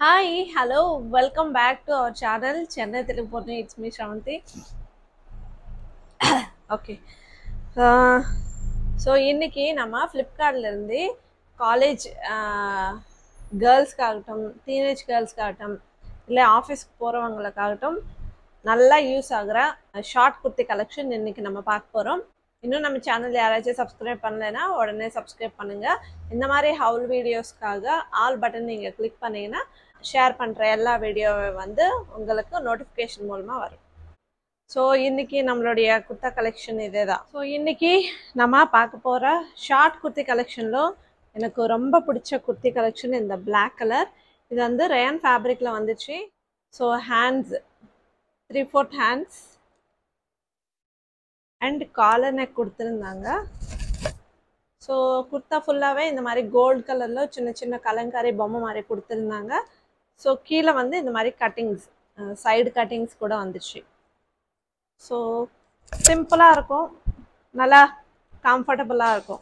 Hi, hello, welcome back to our channel Chennai Telugu. It's me Shravanti. Okay. So இன்றைக்கி நம்ம ஃப்ளிப்கார்ட்ல இருந்து college கேர்ள்ஸ்க்காகட்டும் teenage கேர்ள்ஸ்க்காகட்டும் இல்லை ஆஃபீஸ்க்கு போகிறவங்களுக்காகட்டும் நல்லா யூஸ் ஆகிற ஷார்ட் குர்த்தி கலெக்ஷன் இன்றைக்கி நம்ம பார்க்க போகிறோம். இன்னும் நம்ம சேனல் யாராச்சும் சப்ஸ்கிரைப் பண்ணலைன்னா உடனே சப்ஸ்கிரைப் பண்ணுங்கள். இந்த மாதிரி ஹவுல் வீடியோஸ்க்காக ஆல் பட்டன் நீங்கள் கிளிக் பண்ணிங்கன்னா ஷேர் பண்ணுற எல்லா வீடியோவை வந்து உங்களுக்கு நோட்டிஃபிகேஷன் மூலமாக வரும். ஸோ இன்றைக்கி நம்மளுடைய குர்த்தா கலெக்ஷன் இதே தான். ஸோ இன்றைக்கி நம்ம பார்க்க போகிற ஷார்ட் குர்த்தி கலெக்ஷனில் எனக்கு ரொம்ப பிடிச்ச குர்த்தி கலெக்ஷன் இந்த பிளாக் கலர். இது வந்து ரயான் ஃபேப்ரிக்கில் வந்துச்சு. So hands 3/4 hands and collar neck கொடுத்துருந்தாங்க. ஸோ குர்த்தா ஃபுல்லாகவே இந்த மாதிரி கோல்டு கலரில் சின்ன சின்ன கலங்காரி பொம்மை மாதிரி கொடுத்துருந்தாங்க. ஸோ கீழே வந்து இந்த மாதிரி கட்டிங்ஸ் சைடு கட்டிங்ஸ் கூட வந்துச்சு. ஸோ சிம்பிளாக இருக்கும், நல்லா கம்ஃபர்டபுளாக இருக்கும்.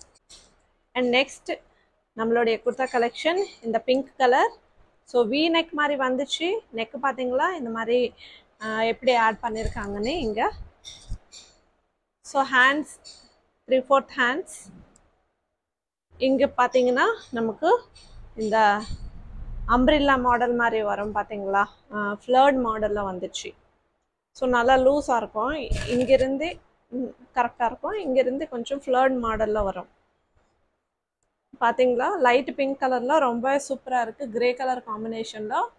அண்ட் நெக்ஸ்ட் நம்மளுடைய குர்த்தா கலெக்ஷன் இந்த pink colour. So we neck மாதிரி வந்துச்சு. நெக்கு பார்த்தீங்களா இந்த மாதிரி எப்படி ஆட் பண்ணியிருக்காங்கன்னு இங்கே. So hands 3/4 hands. இங்கே பார்த்தீங்கன்னா நமக்கு இந்த அம்ப்ரில்லா மாடல் மாதிரி வரும் பார்த்தீங்களா, ஃப்ளர்ட் மாடலில் வந்துச்சு. ஸோ நல்லா லூஸாக இருக்கும், இங்கேருந்து கரெக்டாக இருக்கும், இங்கேருந்து கொஞ்சம் ஃப்ளர்ட் மாடலில் வரும் பார்த்தீங்களா. லைட் பிங்க் கலரில் ரொம்ப சூப்பராக இருக்குது, கிரே கலர் காம்பினேஷனில்.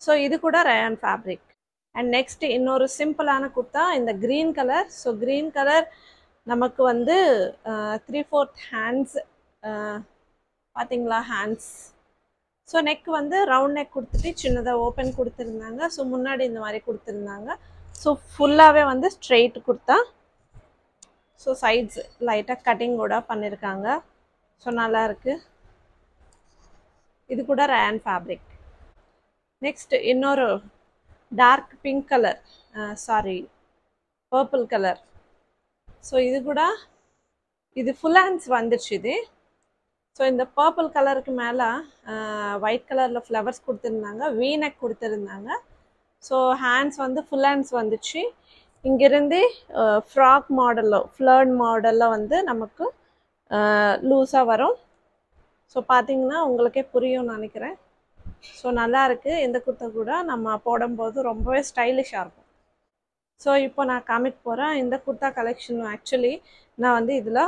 ஸோ இது கூட ரயான் ஃபேப்ரிக். அண்ட் நெக்ஸ்ட் இன்னொரு சிம்பிளான குர்த்தா இந்த green colour. So green colour நமக்கு வந்து 3/4 ஹேண்ட்ஸ் பார்த்தீங்களா, ஹேண்ட்ஸ். ஸோ நெக் வந்து ரவுண்ட் நெக் கொடுத்துட்டு சின்னதாக ஓப்பன் கொடுத்துருந்தாங்க. ஸோ முன்னாடி இந்த மாதிரி கொடுத்துருந்தாங்க. ஸோ ஃபுல்லாகவே வந்து ஸ்ட்ரெயிட் குர்த்தா. ஸோ சைட்ஸ் லைட்டாக கட்டிங் கூட பண்ணியிருக்காங்க. ஸோ நல்லா இருக்குது. இது கூட ரயான் ஃபேப்ரிக். நெக்ஸ்ட் இன்னொரு dark pink colour, sorry purple colour. So இது கூட இது ஃபுல் ஹேண்ட்ஸ் வந்துடுச்சு இது. ஸோ இந்த பர்பிள் கலருக்கு மேலே ஒயிட் கலரில் ஃப்ளவர்ஸ் கொடுத்துருந்தாங்க, வீநெக் கொடுத்துருந்தாங்க. ஸோ ஹேண்ட்ஸ் வந்து ஃபுல் ஹேண்ட்ஸ் வந்துச்சு. இங்கேருந்து ஃப்ராக் மாடலில் ஃப்ளர்ட் மாடலில் வந்து நமக்கு லூஸாக வரும். ஸோ பார்த்தீங்கன்னா உங்களுக்கே புரியும்னு நினைக்கிறேன். ஸோ நல்லா இருக்குது. இந்த குர்த்தா கூட நம்ம போடும்போது ரொம்பவே ஸ்டைலிஷாக இருக்கும். ஸோ இப்போ நான் காமிக்க போகிறேன் இந்த குர்த்தா கலெக்ஷன். ஆக்சுவலி நான் வந்து இதில்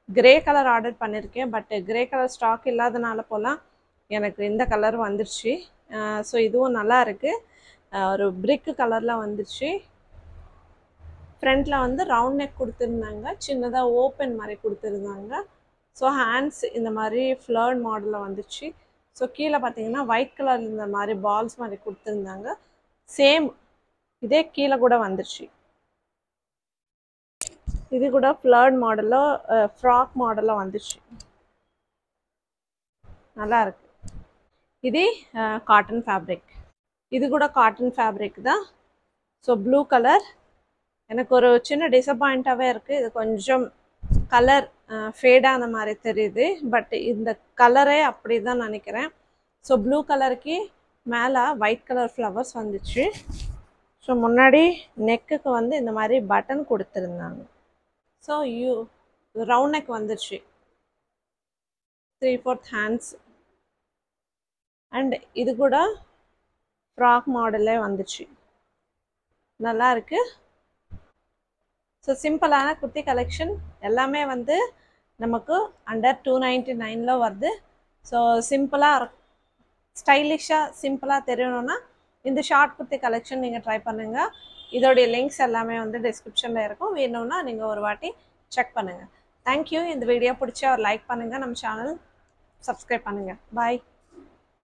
கிரே கலர் ஆர்டர் பண்ணியிருக்கேன், பட் கிரே கலர் ஸ்டாக் இல்லாதனால போலாம் எனக்கு இந்த கலர் வந்துடுச்சு. ஸோ இதுவும் நல்லா இருக்குது, ஒரு பிரிக்கு கலரில் வந்துடுச்சு. ஃப்ரண்ட்டில் வந்து ரவுண்ட் நெக் கொடுத்துருந்தாங்க, சின்னதாக ஓப்பன் மாதிரி கொடுத்துருந்தாங்க. ஸோ ஹேண்ட்ஸ் இந்த மாதிரி ஃப்ளர்ட் மாடலில் வந்துச்சு. ஸோ கீழே பார்த்தீங்கன்னா ஒயிட் கலர் இந்த மாதிரி பால்ஸ் மாதிரி கொடுத்துருந்தாங்க. சேம் இதே கீழே கூட வந்துடுச்சு. இது கூட ஃப்ளர்ட் மாடலில் ஃப்ராக் மாடலில் வந்துச்சு, நல்லா இருக்கு. இது காட்டன் ஃபேப்ரிக். இது கூட காட்டன் ஃபேப்ரிக் தான். So blue colour. எனக்கு ஒரு சின்ன டிசப்பாயிண்ட்டாகவே இருக்குது, இது கொஞ்சம் கலர் ஃபேடான மாதிரி தெரியுது, பட் இந்த கலரே அப்படி தான் நினைக்கிறேன். ஸோ ப்ளூ கலருக்கு மேலே ஒயிட் கலர் ஃப்ளவர்ஸ் வந்துச்சு. ஸோ முன்னாடி நெக்குக்கு வந்து இந்த மாதிரி பட்டன் கொடுத்துருந்தாங்க. ஸோ ரவுண்ட் நெக் வந்துடுச்சு, 3/4 ஹேண்ட்ஸ். அண்ட் இது கூட ஃப்ராக் மாடலே வந்துச்சு, நல்லா இருக்கு. ஸோ சிம்பிளான குர்த்தி கலெக்ஷன் எல்லாமே வந்து நமக்கு அண்டர் 299 வருது. ஸோ சிம்பிளாக ஸ்டைலிஷாக சிம்பிளாக தெரியணும்னா இந்த ஷார்ட் குர்த்தி கலெக்ஷன் நீங்கள் ட்ரை பண்ணுங்கள். இதோடைய லிங்க்ஸ் எல்லாமே வந்து டிஸ்கிரிப்ஷனில் இருக்கும், வேணும்னா நீங்கள் ஒரு வாட்டி செக் பண்ணுங்கள். தேங்க்யூ. இந்த வீடியோ பிடிச்சா ஒரு லைக் பண்ணுங்கள், நம்ம சேனல் சப்ஸ்கிரைப் பண்ணுங்கள். பாய்.